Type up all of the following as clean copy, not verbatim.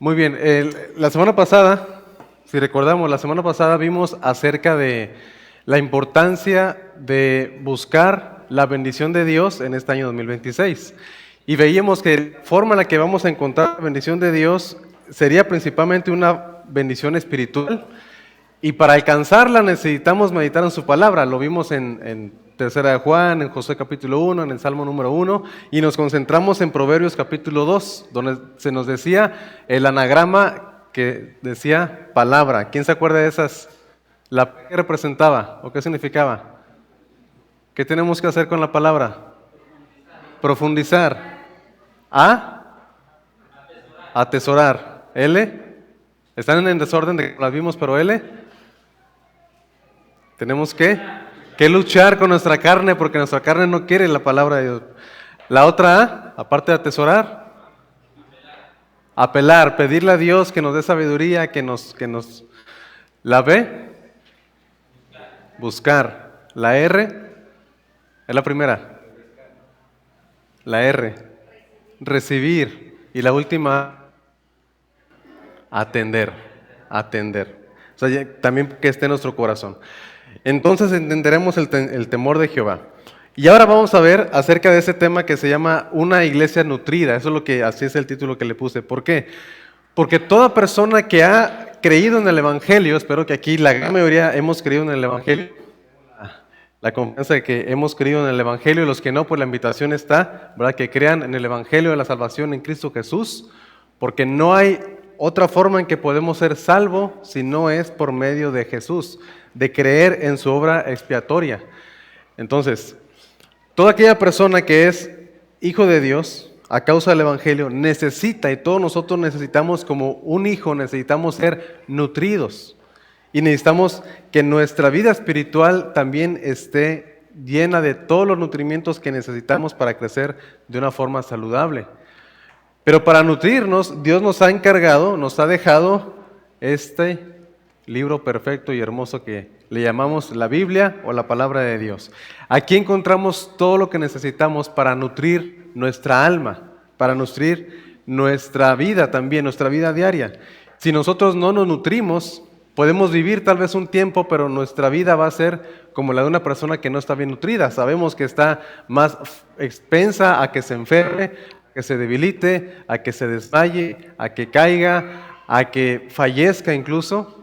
Muy bien, la semana pasada, si recordamos, la semana pasada vimos acerca de la importancia de buscar la bendición de Dios en este año 2026. Y veíamos que la forma en la que vamos a encontrar la bendición de Dios sería principalmente una bendición espiritual. Y para alcanzarla necesitamos meditar en su palabra. Lo vimos en Tercera de Juan, en Josué capítulo 1, en el Salmo número 1, y nos concentramos en Proverbios capítulo 2, donde se nos decía el anagrama que decía palabra. ¿Quién se acuerda de esas? ¿Qué representaba o qué significaba? ¿Qué tenemos que hacer con la palabra? Profundizar. ¿A? Atesorar. ¿L? Están en desorden de que las vimos, pero L. Tenemos que luchar con nuestra carne porque nuestra carne no quiere la palabra de Dios. La otra A, aparte de atesorar, apelar, pedirle a Dios que nos dé sabiduría, que nos. La B, buscar. La R, es la primera. La R, recibir. Y la última, atender. O sea, también que esté en nuestro corazón. Entonces entenderemos el temor de Jehová. Y ahora vamos a ver acerca de ese tema que se llama una iglesia nutrida. Eso es lo que, así es el título que le puse. ¿Por qué? Porque toda persona que ha creído en el Evangelio, espero que aquí la gran mayoría hemos creído en el Evangelio, la confianza de que hemos creído en el Evangelio, y los que no, pues la invitación está, ¿verdad? Que crean en el Evangelio de la salvación en Cristo Jesús, porque no hay otra forma en que podemos ser salvos si no es por medio de Jesús, de creer en su obra expiatoria. Entonces, toda aquella persona que es hijo de Dios a causa del Evangelio necesita, y todos nosotros necesitamos como un hijo, necesitamos ser nutridos. Y necesitamos que nuestra vida espiritual también esté llena de todos los nutrimientos que necesitamos para crecer de una forma saludable. Pero para nutrirnos, Dios nos ha encargado, nos ha dejado este libro perfecto y hermoso que le llamamos la Biblia o la Palabra de Dios. Aquí encontramos todo lo que necesitamos para nutrir nuestra alma, para nutrir nuestra vida también, nuestra vida diaria. Si nosotros no nos nutrimos, podemos vivir tal vez un tiempo, pero nuestra vida va a ser como la de una persona que no está bien nutrida. Sabemos que está más expensa a que se enferme, a que se debilite, a que se desmaye, a que caiga, a que fallezca incluso,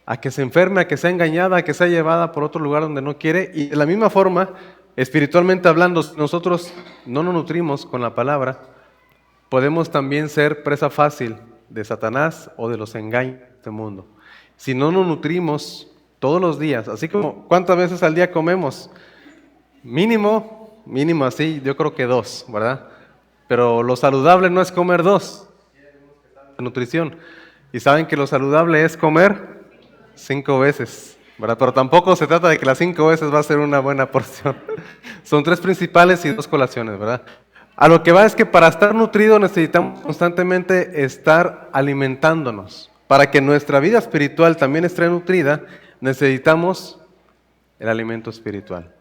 a que se enferme, a que sea engañada, a que sea llevada por otro lugar donde no quiere. Y de la misma forma, espiritualmente hablando, si nosotros no nos nutrimos con la palabra, podemos también ser presa fácil de Satanás o de los engaños de este mundo. Si no nos nutrimos todos los días, así como ¿cuántas veces al día comemos? Mínimo así, yo creo que 2, ¿verdad? Pero lo saludable no es comer 2, la nutrición. Y saben que lo saludable es comer 5 veces, ¿verdad? Pero tampoco se trata de que las 5 veces va a ser una buena porción. Son 3 principales y 2 colaciones, ¿verdad? A lo que va es que para estar nutrido necesitamos constantemente estar alimentándonos. Para que nuestra vida espiritual también esté nutrida, necesitamos el alimento espiritual.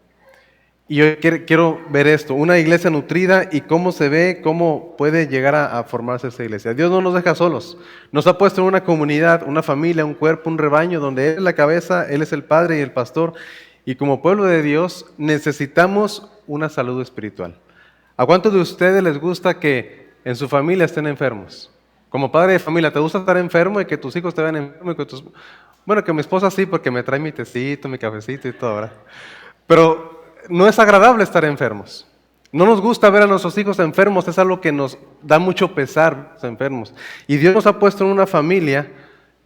Y hoy quiero ver esto, una iglesia nutrida y cómo se ve, cómo puede llegar a formarse esa iglesia. Dios no nos deja solos, nos ha puesto en una comunidad, una familia, un cuerpo, un rebaño, donde Él es la cabeza, Él es el padre y el pastor. Y como pueblo de Dios necesitamos una salud espiritual. ¿A cuántos de ustedes les gusta que en su familia estén enfermos? Como padre de familia, ¿te gusta estar enfermo y que tus hijos te vean enfermo? Bueno, que mi esposa sí, porque me trae mi tecito, mi cafecito y todo, ¿verdad? Pero no es agradable estar enfermos. No nos gusta ver a nuestros hijos enfermos, es algo que nos da mucho pesar, los enfermos. Y Dios nos ha puesto en una familia,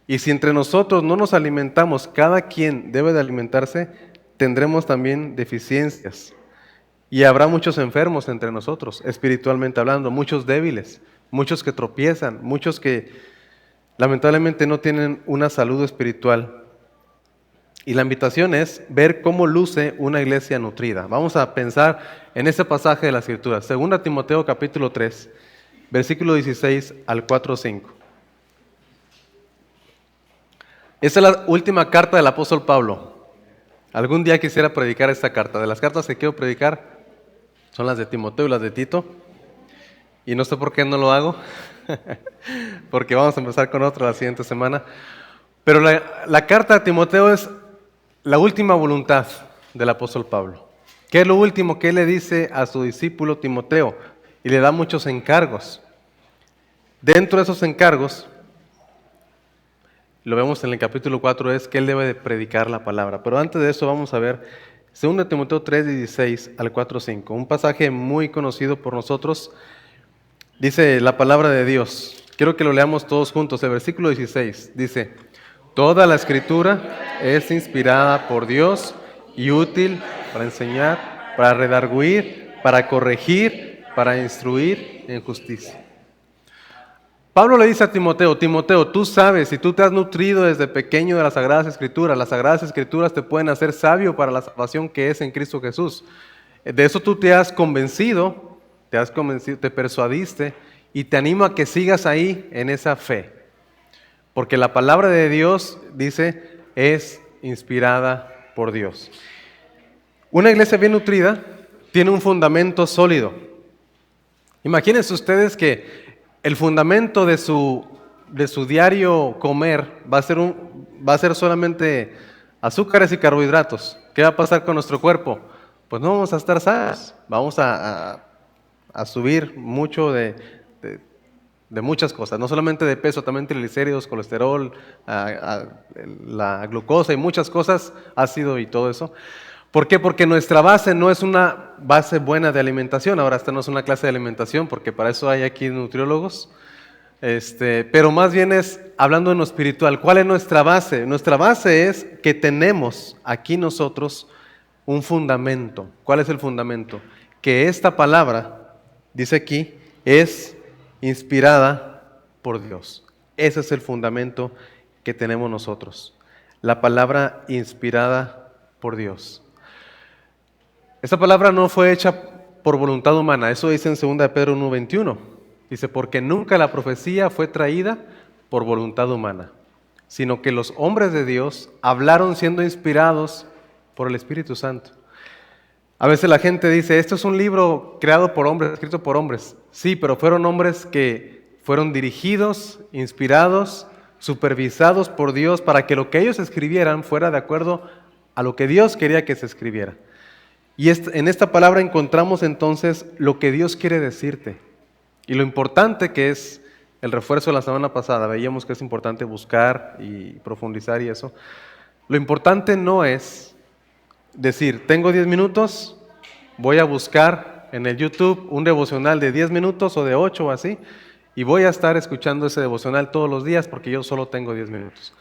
y si entre nosotros no nos alimentamos, cada quien debe de alimentarse, tendremos también deficiencias. Y habrá muchos enfermos entre nosotros, espiritualmente hablando, muchos débiles, muchos que tropiezan, muchos que lamentablemente no tienen una salud espiritual. Y la invitación es ver cómo luce una iglesia nutrida. Vamos a pensar en ese pasaje de la Escritura, 2 Timoteo capítulo 3, versículo 16 al 4-5. Esta es la última carta del apóstol Pablo. Algún día quisiera predicar esta carta. De las cartas que quiero predicar son las de Timoteo y las de Tito. Y no sé por qué no lo hago. porque vamos a empezar con otra la siguiente semana. Pero la carta a Timoteo es la última voluntad del apóstol Pablo. ¿Qué es lo último que él le dice a su discípulo Timoteo? Y le da muchos encargos. Dentro de esos encargos, lo vemos en el capítulo 4, es que él debe de predicar la palabra. Pero antes de eso vamos a ver 2 Timoteo 3, 16 al 4, 5. Un pasaje muy conocido por nosotros. Dice la palabra de Dios. Quiero que lo leamos todos juntos. El versículo 16 dice: toda la escritura es inspirada por Dios y útil para enseñar, para redarguir, para corregir, para instruir en justicia. Pablo le dice a Timoteo: Timoteo, tú sabes, si tú te has nutrido desde pequeño de las Sagradas Escrituras te pueden hacer sabio para la salvación que es en Cristo Jesús. De eso tú te has convencido, te persuadiste, y te animo a que sigas ahí en esa fe. Porque la palabra de Dios, dice, es inspirada por Dios. Una iglesia bien nutrida tiene un fundamento sólido. Imagínense ustedes que el fundamento de su diario comer va a ser solamente azúcares y carbohidratos. ¿Qué va a pasar con nuestro cuerpo? Pues no vamos a estar sanos, vamos a subir mucho de muchas cosas, no solamente de peso, también triglicéridos, colesterol, la glucosa y muchas cosas, ácido y todo eso. ¿Por qué? Porque nuestra base no es una base buena de alimentación. Ahora esta no es una clase de alimentación, porque para eso hay aquí nutriólogos. Pero más bien es hablando de lo espiritual. ¿Cuál es nuestra base? Nuestra base es que tenemos aquí nosotros un fundamento. ¿Cuál es el fundamento? Que esta palabra, dice aquí, es inspirada por Dios. Ese es el fundamento que tenemos nosotros. La palabra inspirada por Dios. Esta palabra no fue hecha por voluntad humana. Eso dice en 2 Pedro 1:21. Dice, porque nunca la profecía fue traída por voluntad humana, sino que los hombres de Dios hablaron siendo inspirados por el Espíritu Santo. A veces la gente dice, esto es un libro creado por hombres, escrito por hombres. Sí, pero fueron hombres que fueron dirigidos, inspirados, supervisados por Dios para que lo que ellos escribieran fuera de acuerdo a lo que Dios quería que se escribiera. Y en esta palabra encontramos entonces lo que Dios quiere decirte. Y lo importante que es el refuerzo de la semana pasada, veíamos que es importante buscar y profundizar y eso. Lo importante no es decir, tengo 10 minutos, voy a buscar en el YouTube un devocional de 10 minutos o de 8 o así, y voy a estar escuchando ese devocional todos los días porque yo solo tengo 10 minutos.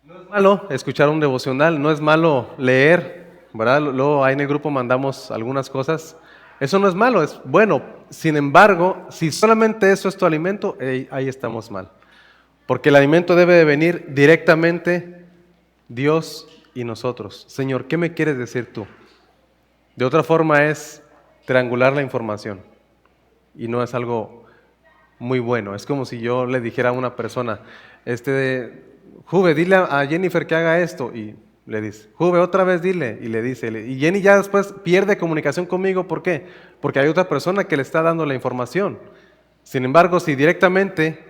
No es malo escuchar un devocional, no es malo leer, ¿verdad? Luego ahí en el grupo mandamos algunas cosas. Eso no es malo, es bueno. Sin embargo, si solamente eso es tu alimento, ahí estamos mal. Porque el alimento debe de venir directamente Dios y nosotros. Señor, ¿qué me quieres decir tú? De otra forma es triangular la información. Y no es algo muy bueno. Es como si yo le dijera a una persona, Juve, dile a Jennifer que haga esto. Y le dice, Juve, otra vez dile. Y le dice, y Jenny ya después pierde comunicación conmigo. ¿Por qué? Porque hay otra persona que le está dando la información. Sin embargo, si directamente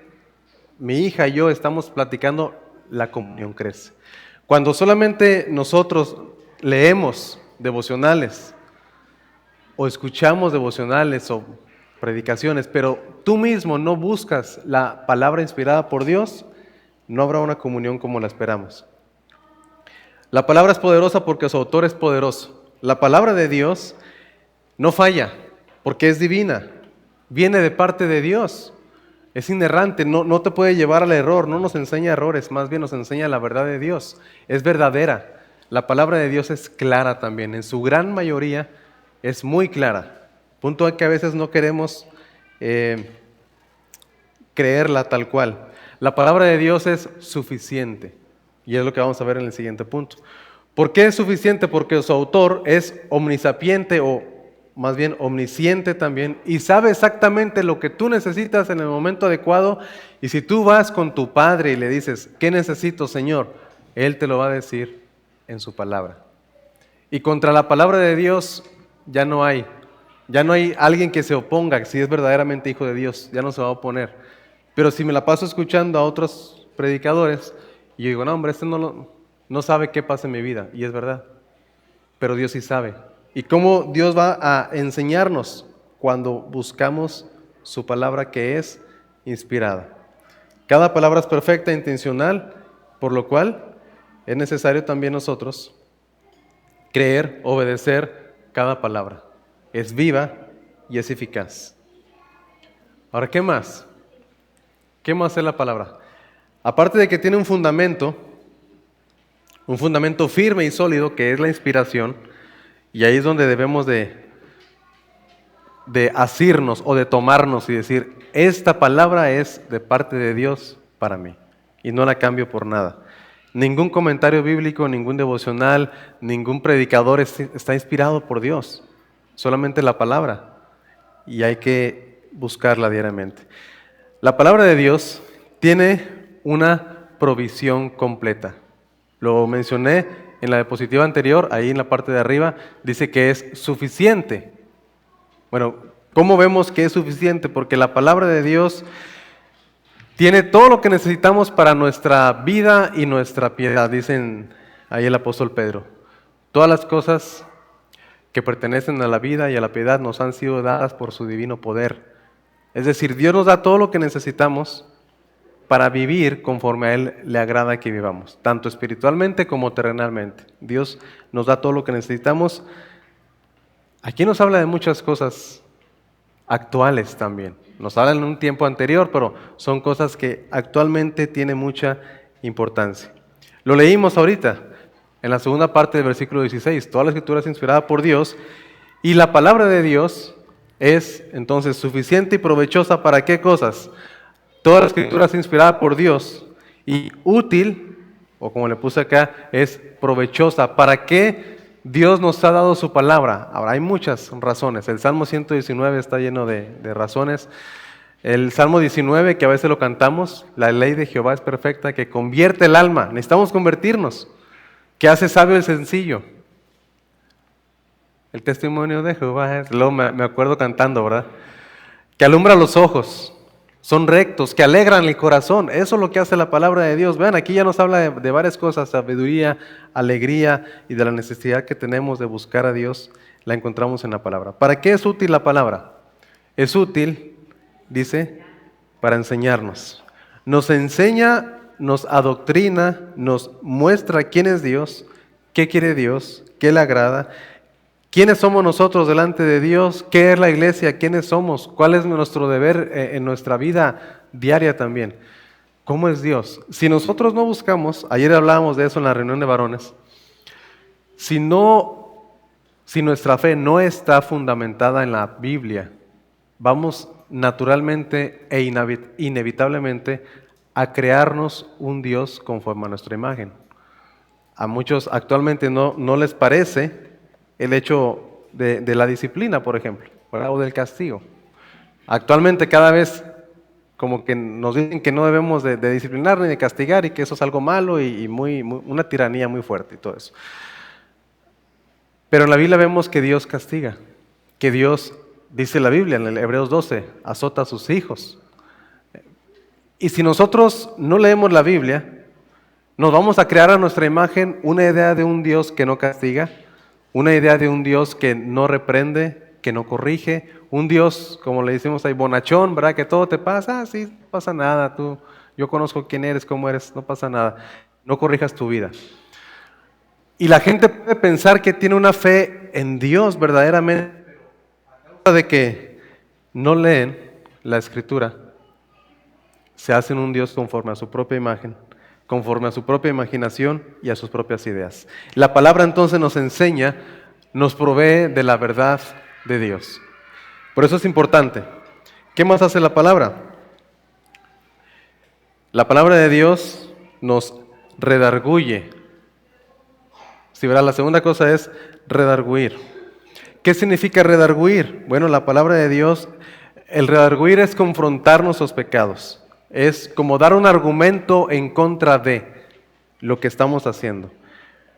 mi hija y yo estamos platicando, la comunión crece. Cuando solamente nosotros leemos devocionales o escuchamos devocionales o predicaciones, pero tú mismo no buscas la palabra inspirada por Dios, no habrá una comunión como la esperamos. La palabra es poderosa porque su autor es poderoso. La palabra de Dios no falla porque es divina, viene de parte de Dios. Es inerrante, no te puede llevar al error, no nos enseña errores, más bien nos enseña la verdad de Dios. Es verdadera. La palabra de Dios es clara también, en su gran mayoría es muy clara. Punto es que a veces no queremos creerla tal cual. La palabra de Dios es suficiente y es lo que vamos a ver en el siguiente punto. ¿Por qué es suficiente? Porque su autor es omnisapiente o más bien omnisciente también, y sabe exactamente lo que tú necesitas en el momento adecuado. Y si tú vas con tu Padre y le dices, ¿qué necesito, Señor? Él te lo va a decir en su palabra. Y contra la palabra de Dios ya no hay alguien que se oponga, si es verdaderamente hijo de Dios, ya no se va a oponer. Pero si me la paso escuchando a otros predicadores, y yo digo, no, hombre, no sabe qué pasa en mi vida. Y es verdad. Pero Dios sí sabe. ¿Y cómo Dios va a enseñarnos? Cuando buscamos su palabra que es inspirada. Cada palabra es perfecta e intencional, por lo cual es necesario también nosotros creer, obedecer cada palabra. Es viva y es eficaz. Ahora, ¿qué más? ¿Qué más es la palabra? Aparte de que tiene un fundamento firme y sólido, que es la inspiración, y ahí es donde debemos de asirnos o de tomarnos y decir, esta palabra es de parte de Dios para mí, y no la cambio por nada. Ningún comentario bíblico, ningún devocional, ningún predicador está inspirado por Dios, solamente la palabra, y hay que buscarla diariamente. La palabra de Dios tiene una provisión completa. Lo mencioné en la diapositiva anterior, ahí en la parte de arriba, dice que es suficiente. Bueno, ¿cómo vemos que es suficiente? Porque la palabra de Dios tiene todo lo que necesitamos para nuestra vida y nuestra piedad, dicen ahí el apóstol Pedro. Todas las cosas que pertenecen a la vida y a la piedad nos han sido dadas por su divino poder. Es decir, Dios nos da todo lo que necesitamos para vivir conforme a Él le agrada que vivamos, tanto espiritualmente como terrenalmente. Dios nos da todo lo que necesitamos. Aquí nos habla de muchas cosas actuales también. Nos habla en un tiempo anterior, pero son cosas que actualmente tienen mucha importancia. Lo leímos ahorita, en la segunda parte del versículo 16. Toda la escritura es inspirada por Dios y la palabra de Dios es entonces suficiente y provechosa para ¿qué cosas? Toda la escritura es inspirada por Dios y útil, o como le puse acá, es provechosa. ¿Para qué Dios nos ha dado su palabra? Ahora, hay muchas razones. El Salmo 119 está lleno de razones. El Salmo 19, que a veces lo cantamos, la ley de Jehová es perfecta, que convierte el alma. Necesitamos convertirnos, que hace sabio el sencillo. El testimonio de Jehová es, luego me acuerdo cantando, ¿verdad? Que alumbra los ojos, son rectos, que alegran el corazón. Eso es lo que hace la palabra de Dios. Vean, aquí ya nos habla de varias cosas, sabiduría, alegría y de la necesidad que tenemos de buscar a Dios, la encontramos en la palabra. ¿Para qué es útil la palabra? Es útil, dice, para enseñarnos. Nos enseña, nos adoctrina, nos muestra quién es Dios, qué quiere Dios, qué le agrada. ¿Quiénes somos nosotros delante de Dios? ¿Qué es la iglesia? ¿Quiénes somos? ¿Cuál es nuestro deber en nuestra vida diaria también? ¿Cómo es Dios? Si nosotros no buscamos, ayer hablábamos de eso en la reunión de varones, si nuestra fe no está fundamentada en la Biblia, vamos naturalmente e inevitablemente a crearnos un Dios conforme a nuestra imagen. A muchos actualmente no les parece el hecho de la disciplina, por ejemplo, ¿verdad? O del castigo. Actualmente cada vez como que nos dicen que no debemos de disciplinar ni de castigar y que eso es algo malo y una tiranía muy fuerte y todo eso. Pero en la Biblia vemos que Dios castiga, que Dios, dice la Biblia en el Hebreos 12, azota a sus hijos. Y si nosotros no leemos la Biblia, nos vamos a crear a nuestra imagen una idea de un Dios que no castiga, una idea de un Dios que no reprende, que no corrige, un Dios, como le decimos ahí, bonachón, ¿verdad? Que todo te pasa, sí, no pasa nada, yo conozco quién eres, cómo eres, no pasa nada, no corrijas tu vida. Y la gente puede pensar que tiene una fe en Dios verdaderamente, a causa de que no leen la Escritura, se hacen un Dios conforme a su propia imagen, conforme a su propia imaginación y a sus propias ideas. La palabra entonces nos enseña, nos provee de la verdad de Dios. Por eso es importante. ¿Qué más hace la palabra? La palabra de Dios nos redarguye. Si verá, la segunda cosa es redarguir. ¿Qué significa redarguir? Bueno, la palabra de Dios, el redarguir es confrontar nuestros pecados. Es como dar un argumento en contra de lo que estamos haciendo.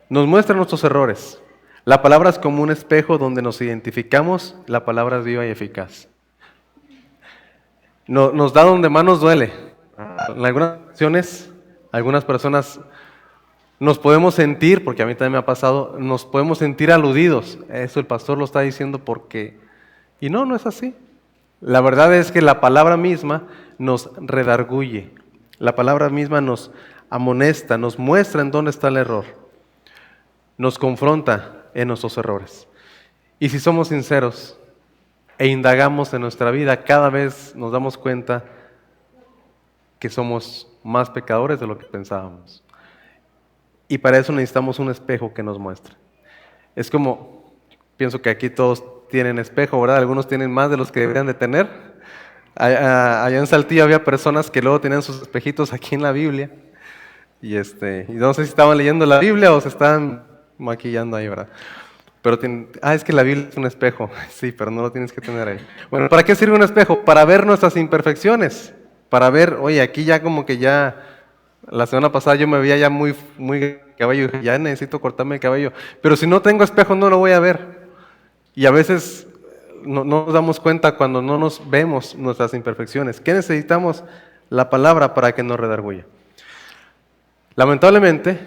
Nos muestra nuestros errores. La palabra es como un espejo donde nos identificamos. La palabra es viva y eficaz. Nos da donde más nos duele. En algunas ocasiones, algunas personas nos podemos sentir, porque a mí también me ha pasado, nos podemos sentir aludidos. Eso el pastor lo está diciendo porque... Y no, no es así. La verdad es que la palabra misma nos redarguye. La palabra misma nos amonesta, nos muestra en dónde está el error. Nos confronta en nuestros errores. Y si somos sinceros e indagamos en nuestra vida, cada vez nos damos cuenta que somos más pecadores de lo que pensábamos. Y para eso necesitamos un espejo que nos muestre. Es como, pienso que aquí todos tienen espejo, ¿verdad? Algunos tienen más de los que deberían de tener. Allá en Saltillo había personas que luego tenían sus espejitos aquí en la Biblia. Y no sé si estaban leyendo la Biblia o se estaban maquillando ahí, ¿verdad? Pero es que la Biblia es un espejo. Sí, pero no lo tienes que tener ahí. Bueno, ¿para qué sirve un espejo? Para ver nuestras imperfecciones. Para ver, oye, aquí ya como que ya... La semana pasada yo me veía ya muy cabello, y dije, ya necesito cortarme el cabello. Pero si no tengo espejo no lo voy a ver. Y a veces no nos damos cuenta cuando no nos vemos nuestras imperfecciones. ¿Qué necesitamos? La palabra para que nos redarguya. Lamentablemente,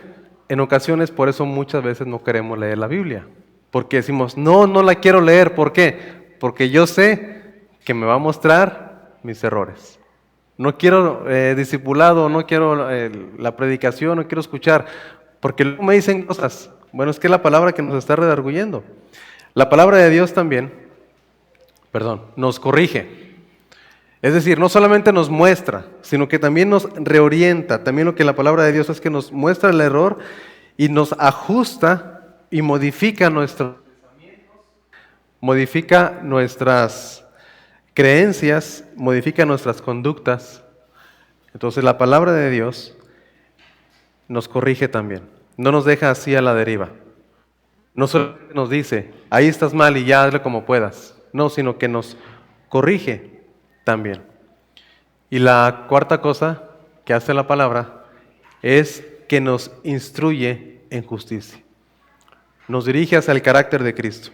en ocasiones por eso muchas veces no queremos leer la Biblia. Porque decimos, no la quiero leer. ¿Por qué? Porque yo sé que me va a mostrar mis errores. No quiero discipulado, no quiero la predicación, no quiero escuchar, porque luego me dicen cosas. Bueno, es que es la palabra que nos está redarguyendo. La palabra de Dios también, nos corrige. Es decir, no solamente nos muestra, sino que también nos reorienta. También lo que la palabra de Dios es que nos muestra el error y nos ajusta y modifica nuestras creencias, modifica nuestras conductas. Entonces la palabra de Dios nos corrige también, no nos deja así a la deriva. No solamente nos dice, ahí estás mal y ya hazlo como puedas, no, sino que nos corrige también. Y la cuarta cosa que hace la palabra es que nos instruye en justicia, nos dirige hacia el carácter de Cristo.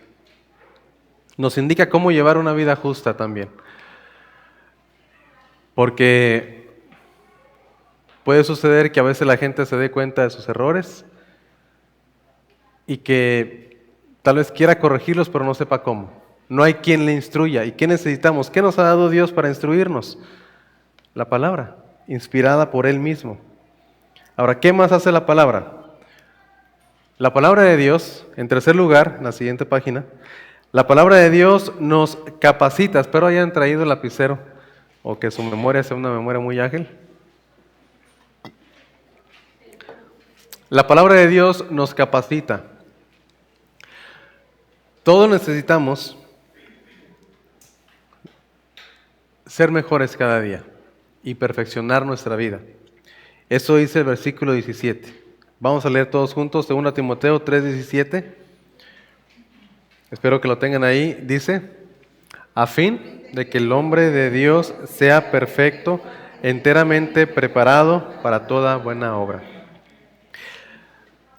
Nos indica cómo llevar una vida justa también. Porque puede suceder que a veces la gente se dé cuenta de sus errores y que tal vez quiera corregirlos, pero no sepa cómo. No hay quien le instruya. ¿Y qué necesitamos? ¿Qué nos ha dado Dios para instruirnos? La palabra, inspirada por Él mismo. Ahora, ¿qué más hace la palabra? La palabra de Dios, en tercer lugar, en la siguiente página, la palabra de Dios nos capacita. Espero hayan traído el lapicero o que su memoria sea una memoria muy ágil. La palabra de Dios nos capacita. Todos necesitamos ser mejores cada día y perfeccionar nuestra vida. Eso dice el versículo 17. Vamos a leer todos juntos, 2 Timoteo 3:17. Espero que lo tengan ahí. Dice, a fin de que el hombre de Dios sea perfecto, enteramente preparado para toda buena obra.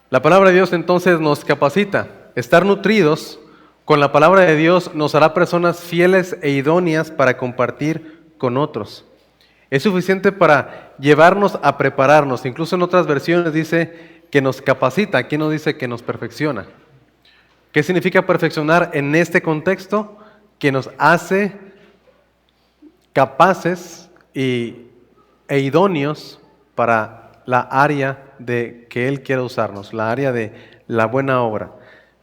La palabra de Dios entonces nos capacita. Estar nutridos con la palabra de Dios nos hará personas fieles e idóneas para compartir con otros. Es suficiente para llevarnos a prepararnos. Incluso en otras versiones dice que nos capacita. Aquí no dice que nos perfecciona. ¿Qué significa perfeccionar en este contexto? Que nos hace capaces e idóneos para la área de que Él quiere usarnos, la área de la buena obra.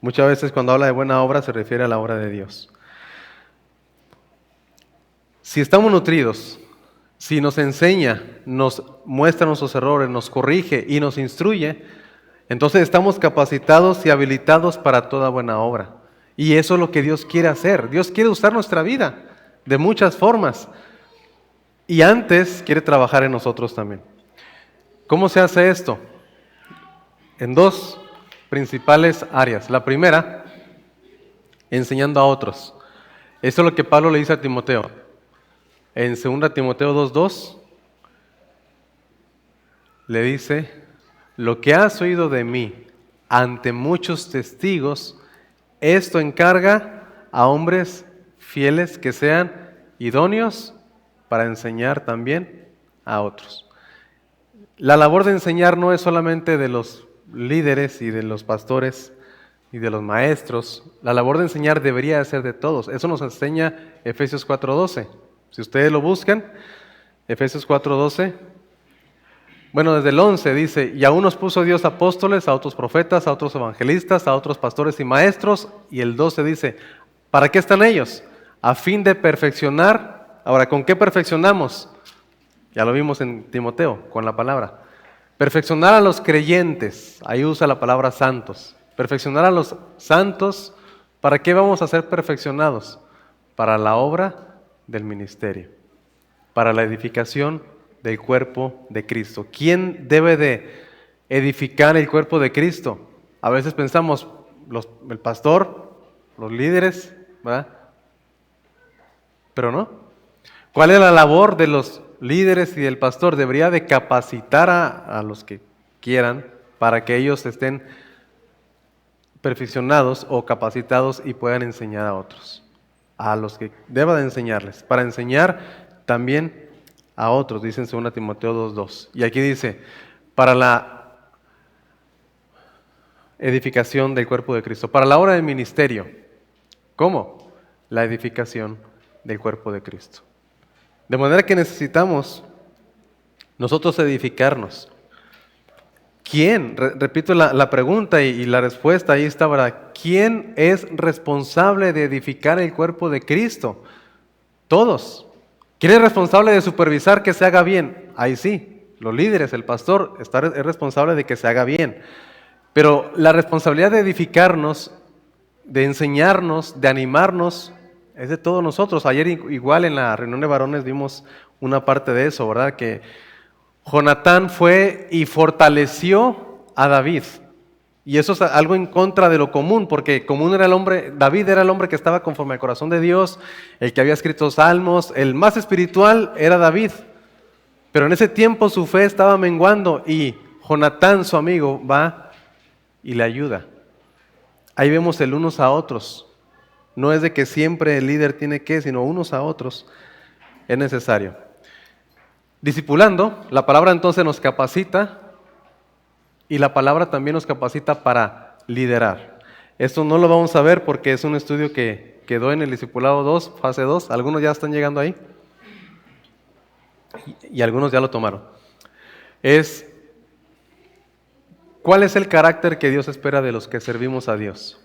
Muchas veces cuando habla de buena obra se refiere a la obra de Dios. Si estamos nutridos, si nos enseña, nos muestra nuestros errores, nos corrige y nos instruye, entonces estamos capacitados y habilitados para toda buena obra. Y eso es lo que Dios quiere hacer. Dios quiere usar nuestra vida de muchas formas. Y antes quiere trabajar en nosotros también. ¿Cómo se hace esto? En dos principales áreas. La primera, enseñando a otros. Eso es lo que Pablo le dice a Timoteo. En 2 Timoteo 2:2 le dice, lo que has oído de mí ante muchos testigos, esto encarga a hombres fieles que sean idóneos para enseñar también a otros. La labor de enseñar no es solamente de los líderes y de los pastores y de los maestros. La labor de enseñar debería ser de todos. Eso nos enseña Efesios 4:12. Si ustedes lo buscan, Efesios 4:12. Bueno, desde el 11 dice, y aún nos puso Dios apóstoles, a otros profetas, a otros evangelistas, a otros pastores y maestros. Y el 12 dice, ¿para qué están ellos? A fin de perfeccionar. Ahora, ¿con qué perfeccionamos? Ya lo vimos en Timoteo, con la palabra. Perfeccionar a los creyentes. Ahí usa la palabra santos. Perfeccionar a los santos. ¿Para qué vamos a ser perfeccionados? Para la obra del ministerio. Para la edificación del cuerpo de Cristo. ¿Quién debe de edificar el cuerpo de Cristo? A veces pensamos, el pastor, los líderes, ¿verdad? Pero no. ¿Cuál es la labor de los líderes y del pastor? Debería de capacitar a los que quieran para que ellos estén perfeccionados o capacitados y puedan enseñar a otros. A los que deba de enseñarles. Para enseñar también a otros, dice en 2 Timoteo 2:2. Y aquí dice, para la edificación del cuerpo de Cristo, para la obra del ministerio. ¿Cómo? La edificación del cuerpo de Cristo. De manera que necesitamos nosotros edificarnos. ¿Quién? Repito la pregunta y la respuesta ahí está, ¿verdad? ¿Quién es responsable de edificar el cuerpo de Cristo? Todos. ¿Quién es responsable de supervisar que se haga bien? Ahí sí, los líderes, el pastor es responsable de que se haga bien. Pero la responsabilidad de edificarnos, de enseñarnos, de animarnos, es de todos nosotros. Ayer igual en la reunión de varones vimos una parte de eso, ¿verdad? Que Jonatán fue y fortaleció a David. Y eso es algo en contra de lo común, porque común era el hombre, David era el hombre que estaba conforme al corazón de Dios, el que había escrito salmos, el más espiritual era David. Pero en ese tiempo su fe estaba menguando y Jonatán, su amigo, va y le ayuda. Ahí vemos el unos a otros. No es de que siempre el líder tiene que, sino unos a otros es necesario. Discipulando, la palabra entonces nos capacita y la palabra también nos capacita para liderar. Esto no lo vamos a ver porque es un estudio que quedó en el Discipulado 2, fase 2. Algunos ya están llegando ahí y algunos ya lo tomaron. ¿Cuál es el carácter que Dios espera de los que servimos a Dios?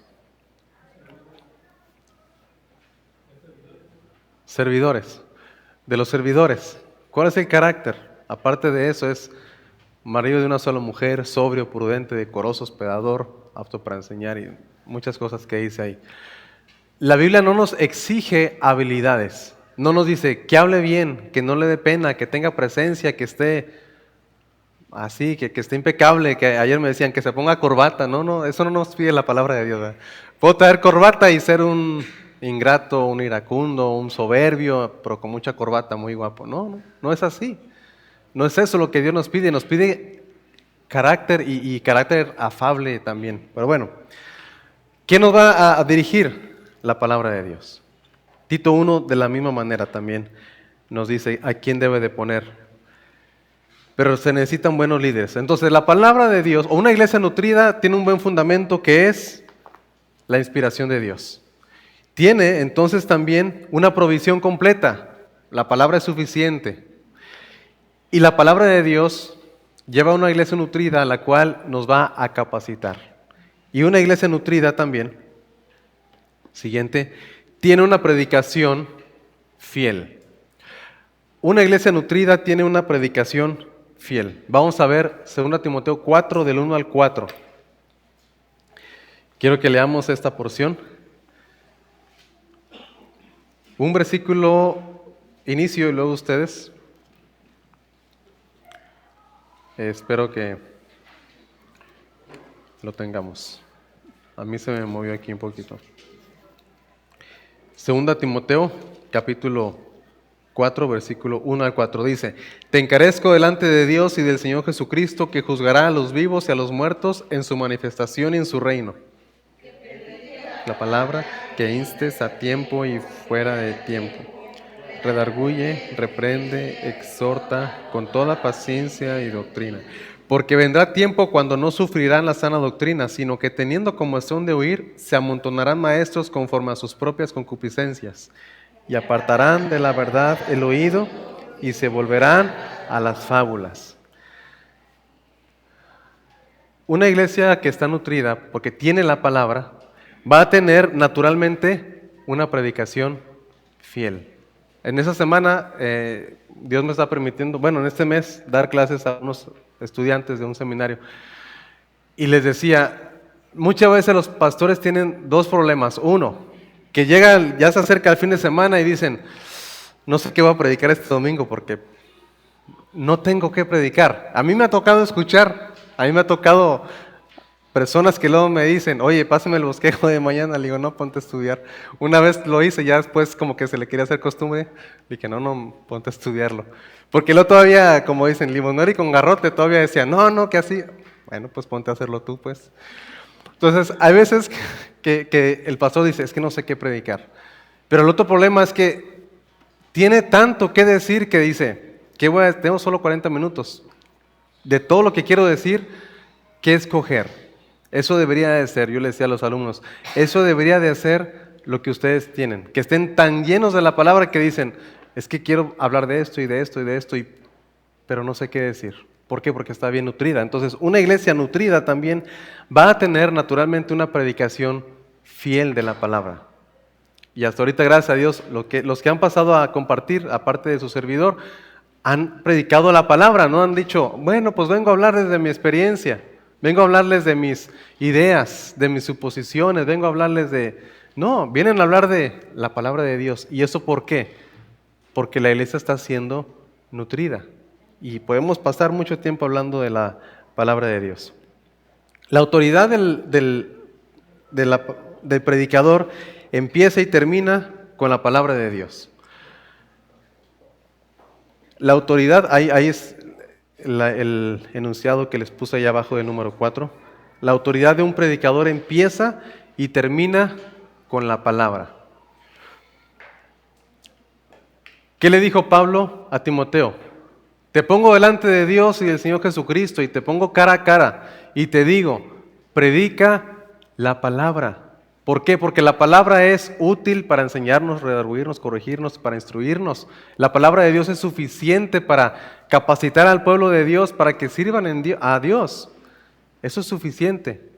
Servidores. De los servidores. ¿Cuál es el carácter? Aparte de eso, es marido de una sola mujer, sobrio, prudente, decoroso, hospedador, apto para enseñar y muchas cosas que dice ahí. La Biblia no nos exige habilidades. No nos dice que hable bien, que no le dé pena, que tenga presencia, que esté así, que esté impecable, que ayer me decían que se ponga corbata. No, eso no nos pide la palabra de Dios, ¿verdad? Puedo traer corbata y ser un ingrato, un iracundo, un soberbio, pero con mucha corbata, muy guapo. No es así. No es eso lo que Dios nos pide carácter y carácter afable también. Pero bueno, ¿quién nos va a dirigir? La palabra de Dios. Tito 1 de la misma manera también nos dice a quién debe de poner. Pero se necesitan buenos líderes. Entonces la palabra de Dios, o una iglesia nutrida, tiene un buen fundamento que es la inspiración de Dios. Tiene entonces también una provisión completa. La palabra es suficiente. Y la palabra de Dios lleva a una iglesia nutrida a la cual nos va a capacitar. Y una iglesia nutrida también, siguiente, tiene una predicación fiel. Una iglesia nutrida tiene una predicación fiel. Vamos a ver 2 Timoteo 4 del 1 al 4. Quiero que leamos esta porción. Un versículo inicio y luego ustedes. Espero que lo tengamos. A mí se me movió aquí un poquito. 2 Timoteo, capítulo 4, versículo 1 al 4. Dice, te encarezco delante de Dios y del Señor Jesucristo, que juzgará a los vivos y a los muertos en su manifestación y en su reino. La palabra, que instes a tiempo y fuera de tiempo. redarguye, reprende, exhorta con toda paciencia y doctrina. Porque vendrá tiempo cuando no sufrirán la sana doctrina, sino que teniendo comezón de oír, se amontonarán maestros conforme a sus propias concupiscencias, y apartarán de la verdad el oído, y se volverán a las fábulas. Una iglesia que está nutrida, porque tiene la palabra, va a tener naturalmente una predicación fiel. En esa semana, Dios me está permitiendo, bueno, en este mes, dar clases a unos estudiantes de un seminario. Y les decía, muchas veces los pastores tienen dos problemas. Uno, que llegan, ya se acerca el fin de semana y dicen, no sé qué voy a predicar este domingo porque no tengo que predicar. A mí me ha tocado escuchar, a mí me ha tocado personas que luego me dicen, oye, pásame el bosquejo de mañana. Le digo, no, ponte a estudiar. Una vez lo hice, ya después como que se le quería hacer costumbre. Dije, no, ponte a estudiarlo. Porque luego todavía, como dicen, limonero y con garrote, todavía decía, no, que así. Bueno, pues ponte a hacerlo tú, pues. Entonces, hay veces que el pastor dice, es que no sé qué predicar. Pero el otro problema es que tiene tanto que decir que dice, tengo solo 40 minutos. De todo lo que quiero decir, ¿qué escoger? Eso debería de ser, yo le decía a los alumnos, eso debería de ser lo que ustedes tienen, que estén tan llenos de la palabra que dicen, es que quiero hablar de esto y de esto y de esto, pero no sé qué decir. ¿Por qué? Porque está bien nutrida. Entonces, una iglesia nutrida también va a tener naturalmente una predicación fiel de la palabra. Y hasta ahorita, gracias a Dios, los que han pasado a compartir, aparte de su servidor, han predicado la palabra, no han dicho, bueno, pues vengo a hablar desde mi experiencia. Vengo a hablarles de mis ideas, de mis suposiciones, vengo a hablarles de... No, vienen a hablar de la palabra de Dios. ¿Y eso por qué? Porque la iglesia está siendo nutrida. Y podemos pasar mucho tiempo hablando de la palabra de Dios. La autoridad del predicador empieza y termina con la palabra de Dios. La autoridad, ahí es el enunciado que les puse allá abajo de número 4. La autoridad de un predicador empieza y termina con la palabra. ¿Qué le dijo Pablo a Timoteo? Te pongo delante de Dios y del Señor Jesucristo y te pongo cara a cara y te digo, predica la palabra. ¿Por qué? Porque la palabra es útil para enseñarnos, redarguirnos, corregirnos, para instruirnos. La palabra de Dios es suficiente para capacitar al pueblo de Dios para que sirvan a Dios. Eso es suficiente.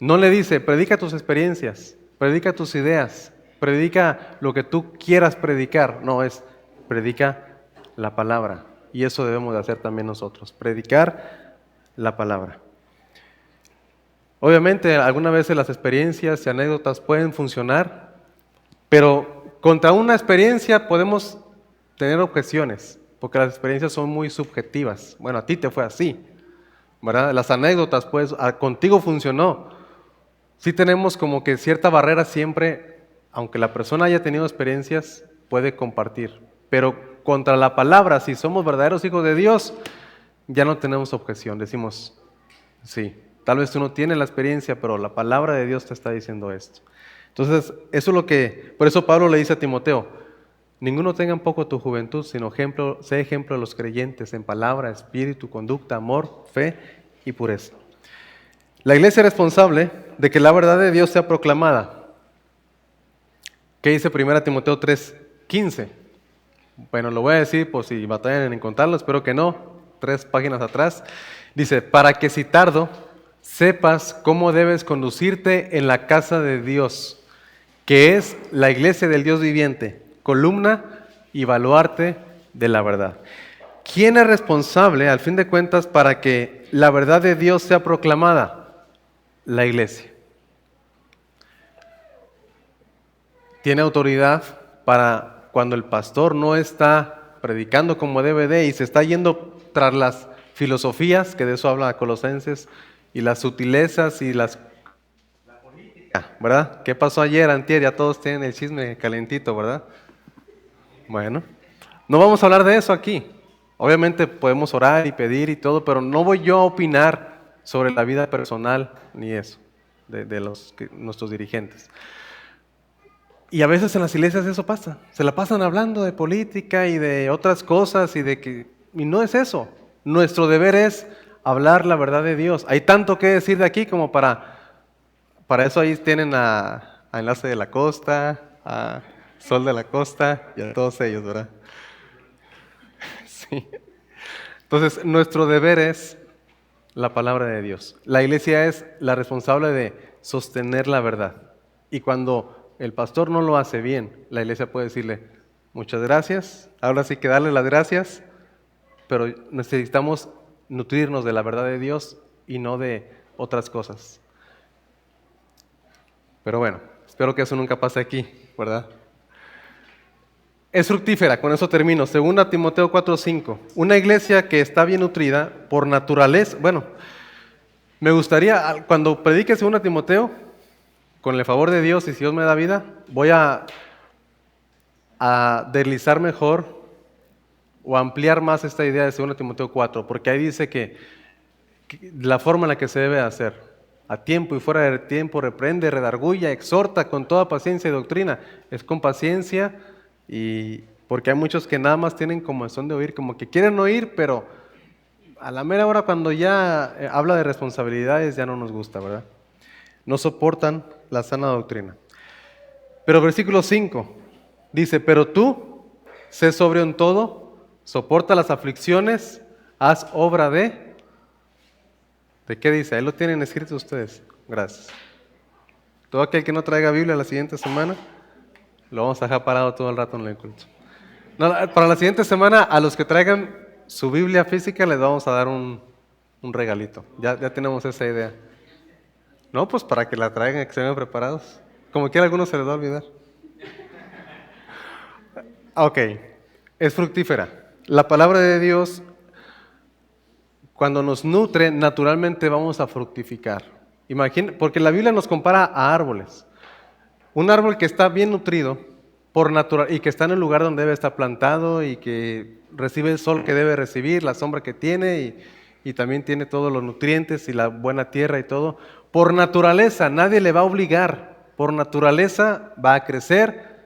No le dice, predica tus experiencias, predica tus ideas, predica lo que tú quieras predicar. No, es predica la palabra. Y eso debemos de hacer también nosotros, predicar la palabra. Obviamente, algunas veces las experiencias y anécdotas pueden funcionar, pero contra una experiencia podemos tener objeciones, porque las experiencias son muy subjetivas. Bueno, a ti te fue así, ¿verdad? Las anécdotas, pues, contigo funcionó. Sí tenemos como que cierta barrera siempre, aunque la persona haya tenido experiencias, puede compartir. Pero contra la palabra, si somos verdaderos hijos de Dios, ya no tenemos objeción, decimos, sí. Tal vez tú no tienes la experiencia, pero la palabra de Dios te está diciendo esto. Entonces, por eso Pablo le dice a Timoteo, ninguno tenga en poco tu juventud, sino sé ejemplo de los creyentes en palabra, espíritu, conducta, amor, fe y pureza. La iglesia es responsable de que la verdad de Dios sea proclamada. ¿Qué dice 1 Timoteo 3:15? Bueno, lo voy a decir por si batallan en encontrarlo, espero que no, 3 páginas atrás. Dice, para que si tardo, sepas cómo debes conducirte en la casa de Dios, que es la iglesia del Dios viviente, columna y baluarte de la verdad. ¿Quién es responsable, al fin de cuentas, para que la verdad de Dios sea proclamada? La iglesia. Tiene autoridad para cuando el pastor no está predicando como debe de y se está yendo tras las filosofías, que de eso habla Colosenses, y las sutilezas y la política, ¿verdad? ¿Qué pasó ayer, antier? Ya todos tienen el chisme calentito, ¿verdad? Bueno, no vamos a hablar de eso aquí. Obviamente podemos orar y pedir y todo, pero no voy yo a opinar sobre la vida personal ni eso de nuestros dirigentes. Y a veces en las iglesias eso pasa. Se la pasan hablando de política y de otras cosas y no es eso. Nuestro deber es hablar la verdad de Dios. Hay tanto que decir de aquí como para eso ahí tienen a Enlace de la Costa, a Sol de la Costa y a todos ellos, ¿verdad? Sí. Entonces, nuestro deber es la palabra de Dios. La iglesia es la responsable de sostener la verdad. Y cuando el pastor no lo hace bien, la iglesia puede decirle, muchas gracias, ahora sí que darle las gracias, pero necesitamos nutrirnos de la verdad de Dios y no de otras cosas. Pero bueno, espero que eso nunca pase aquí, ¿verdad? Es fructífera, con eso termino. 2 Timoteo 4:5. Una iglesia que está bien nutrida por naturaleza. Bueno, me gustaría, cuando predique 2 Timoteo, con el favor de Dios y si Dios me da vida, voy a deslizar mejor o ampliar más esta idea de 2 Timoteo 4, porque ahí dice que la forma en la que se debe hacer, a tiempo y fuera de tiempo, reprende, redarguye, exhorta con toda paciencia y doctrina. Es con paciencia y porque hay muchos que nada más tienen como son de oír, como que quieren oír, pero a la mera hora cuando ya habla de responsabilidades ya no nos gusta, ¿verdad? No soportan la sana doctrina. Pero versículo 5 dice, pero tú, sé sobrio en todo, soporta las aflicciones, haz obra ¿de qué dice? Ahí lo tienen escrito ustedes. Gracias. Todo aquel que no traiga Biblia la siguiente semana, lo vamos a dejar parado todo el rato en el culto. No, para la siguiente semana, a los que traigan su Biblia física, les vamos a dar un regalito. Ya tenemos esa idea. No, pues para que la traigan, que se vengan preparados. Como quiera, a algunos se les va a olvidar. Ok, es fructífera. La palabra de Dios, cuando nos nutre, naturalmente vamos a fructificar. Porque la Biblia nos compara a árboles. Un árbol que está bien nutrido por natural y que está en el lugar donde debe estar plantado y que recibe el sol que debe recibir, la sombra que tiene y también tiene todos los nutrientes y la buena tierra y todo. Por naturaleza, nadie le va a obligar. Por naturaleza va a crecer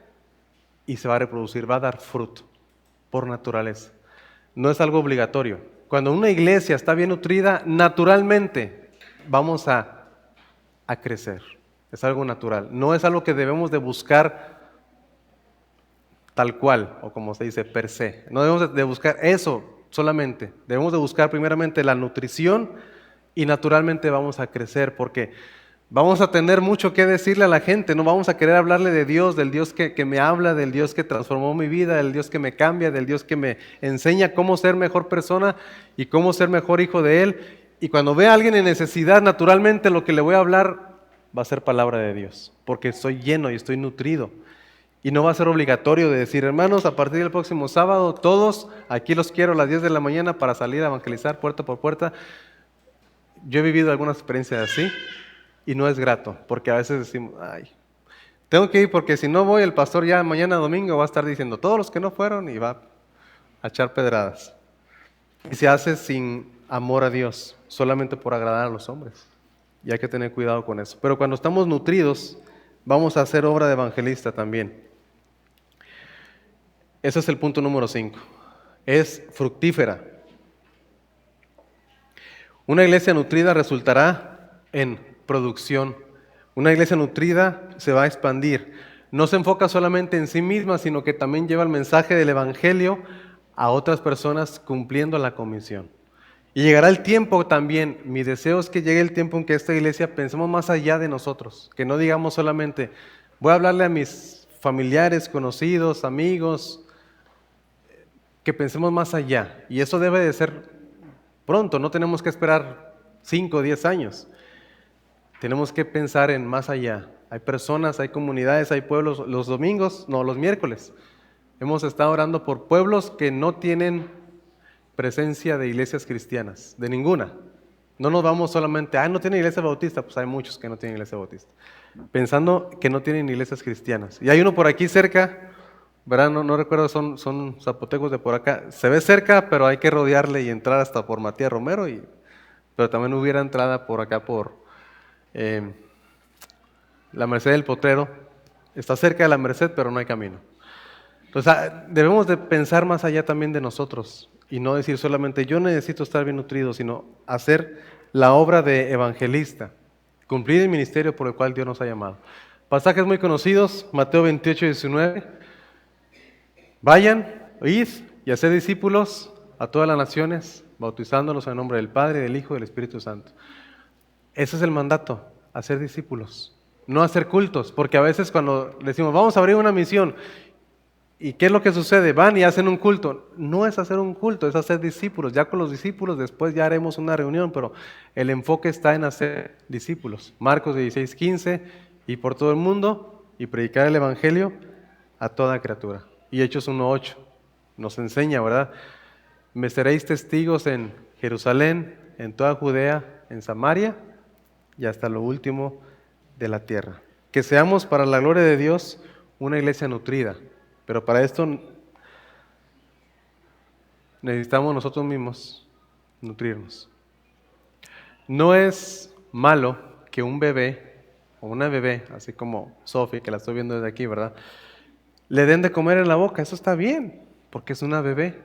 y se va a reproducir, va a dar fruto. Por naturaleza. No es algo obligatorio. Cuando una iglesia está bien nutrida, naturalmente vamos a crecer. Es algo natural. No es algo que debemos de buscar tal cual, o como se dice, per se. No debemos de buscar eso solamente. Debemos de buscar primeramente la nutrición y naturalmente vamos a crecer porque vamos a tener mucho que decirle a la gente. No vamos a querer hablarle de Dios, del Dios que me habla, del Dios que transformó mi vida, del Dios que me cambia, del Dios que me enseña cómo ser mejor persona y cómo ser mejor hijo de Él. Y cuando vea a alguien en necesidad, naturalmente lo que le voy a hablar va a ser palabra de Dios, porque estoy lleno y estoy nutrido. Y no va a ser obligatorio de decir, hermanos, a partir del próximo sábado, todos, aquí los quiero a las 10 de la mañana para salir a evangelizar puerta por puerta. Yo he vivido algunas experiencias así y no es grato, porque a veces decimos, ay, tengo que ir porque si no voy, el pastor ya mañana domingo va a estar diciendo, todos los que no fueron y va a echar pedradas. Y se hace sin amor a Dios, solamente por agradar a los hombres. Y hay que tener cuidado con eso. Pero cuando estamos nutridos, vamos a hacer obra de evangelista también. Ese es el punto número 5. Es fructífera. Una iglesia nutrida resultará en producción. Una iglesia nutrida se va a expandir. No se enfoca solamente en sí misma, sino que también lleva el mensaje del evangelio a otras personas cumpliendo la comisión. Y llegará el tiempo también, mi deseo es que llegue el tiempo en que esta iglesia pensemos más allá de nosotros, que no digamos solamente, voy a hablarle a mis familiares, conocidos, amigos, que pensemos más allá. Y eso debe de ser pronto, no tenemos que esperar 5 o 10 años. Tenemos que pensar en más allá. Hay personas, hay comunidades, hay pueblos, los miércoles. Hemos estado orando por pueblos que no tienen presencia de iglesias cristianas, de ninguna. No nos vamos solamente, no tiene iglesia bautista, pues hay muchos que no tienen iglesia bautista. Pensando que no tienen iglesias cristianas. Y hay uno por aquí cerca, ¿verdad? No recuerdo, son zapotecos de por acá. Se ve cerca, pero hay que rodearle y entrar hasta por Matías Romero, pero también hubiera entrada por acá por la Merced del Potrero. Está cerca de la Merced, pero no hay camino. Entonces, debemos de pensar más allá también de nosotros y no decir solamente yo necesito estar bien nutrido, sino hacer la obra de evangelista, cumplir el ministerio por el cual Dios nos ha llamado. Pasajes muy conocidos, Mateo 28, 19. Vayan, id y haced discípulos a todas las naciones, bautizándolos en el nombre del Padre, del Hijo y del Espíritu Santo. Ese es el mandato, hacer discípulos, no hacer cultos, porque a veces cuando decimos vamos a abrir una misión, ¿y qué es lo que sucede? Van y hacen un culto. No es hacer un culto, es hacer discípulos. Ya con los discípulos después ya haremos una reunión, pero el enfoque está en hacer discípulos. Marcos 16, 15, y por todo el mundo, y predicar el Evangelio a toda criatura. Y Hechos 1:8 nos enseña, ¿verdad? Me seréis testigos en Jerusalén, en toda Judea, en Samaria y hasta lo último de la tierra. Que seamos para la gloria de Dios una iglesia nutrida, pero para esto necesitamos nosotros mismos nutrirnos. No es malo que un bebé o una bebé, así como Sophie, que la estoy viendo desde aquí, ¿verdad?, le den de comer en la boca. Eso está bien, porque es una bebé.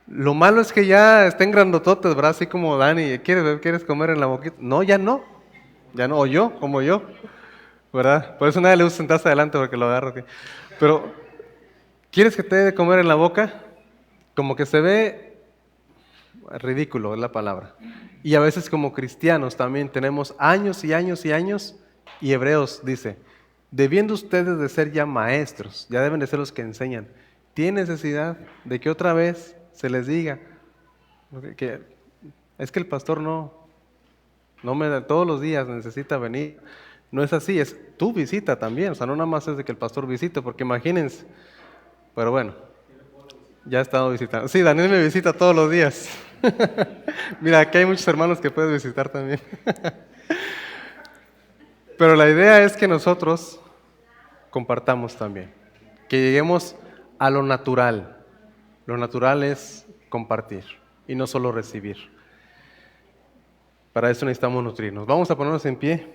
Lo malo es que ya estén grandototes, ¿verdad? Así como Dani, ¿quieres comer en la boquita? No, ya no. Ya no, o yo, como yo, ¿verdad? Por eso nadie le gusta sentarse adelante porque lo agarro aquí. Pero, ¿quieres que te dé de comer en la boca? Como que se ve ridículo, es la palabra. Y a veces como cristianos también tenemos años y años y años, y Hebreos dice, debiendo ustedes de ser ya maestros, ya deben de ser los que enseñan. ¿Tiene necesidad de que otra vez se les diga que es que el pastor no me da, todos los días necesita venir? No es así, es tu visita también, o sea, no nada más es de que el pastor visite, porque imagínense, pero bueno, ya he estado visitando. Sí, Daniel me visita todos los días. Mira, aquí hay muchos hermanos que puedes visitar también. Pero la idea es que nosotros compartamos también, que lleguemos a lo natural. Lo natural es compartir y no solo recibir. Para eso necesitamos nutrirnos. Vamos a ponernos en pie.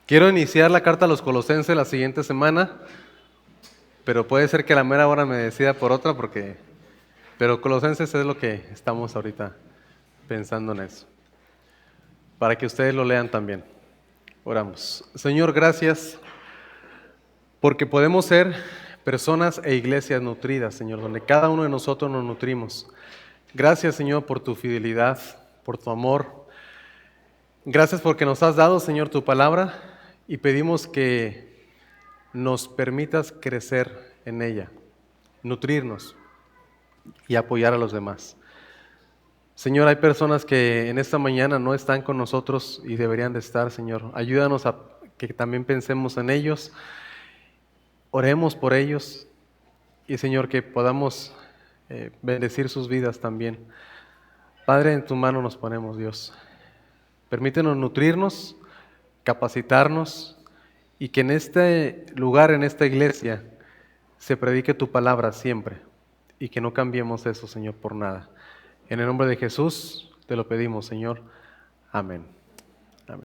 Quiero iniciar la carta a los Colosenses la siguiente semana, pero puede ser que a la mera hora me decida por otra, pero Colosenses es lo que estamos ahorita pensando en eso, para que ustedes lo lean también. Oramos. Señor, gracias porque podemos ser personas e iglesias nutridas, Señor, donde cada uno de nosotros nos nutrimos. Gracias, Señor, por tu fidelidad, por tu amor. Gracias porque nos has dado, Señor, tu palabra y pedimos que nos permitas crecer en ella, nutrirnos y apoyar a los demás. Señor, hay personas que en esta mañana no están con nosotros y deberían de estar, Señor. Ayúdanos a que también pensemos en ellos, oremos por ellos y, Señor, que podamos bendecir sus vidas también. Padre, en tu mano nos ponemos, Dios. Permítenos nutrirnos, capacitarnos y que en este lugar, en esta iglesia, se predique tu palabra siempre y que no cambiemos eso, Señor, por nada. En el nombre de Jesús te lo pedimos, Señor. Amén.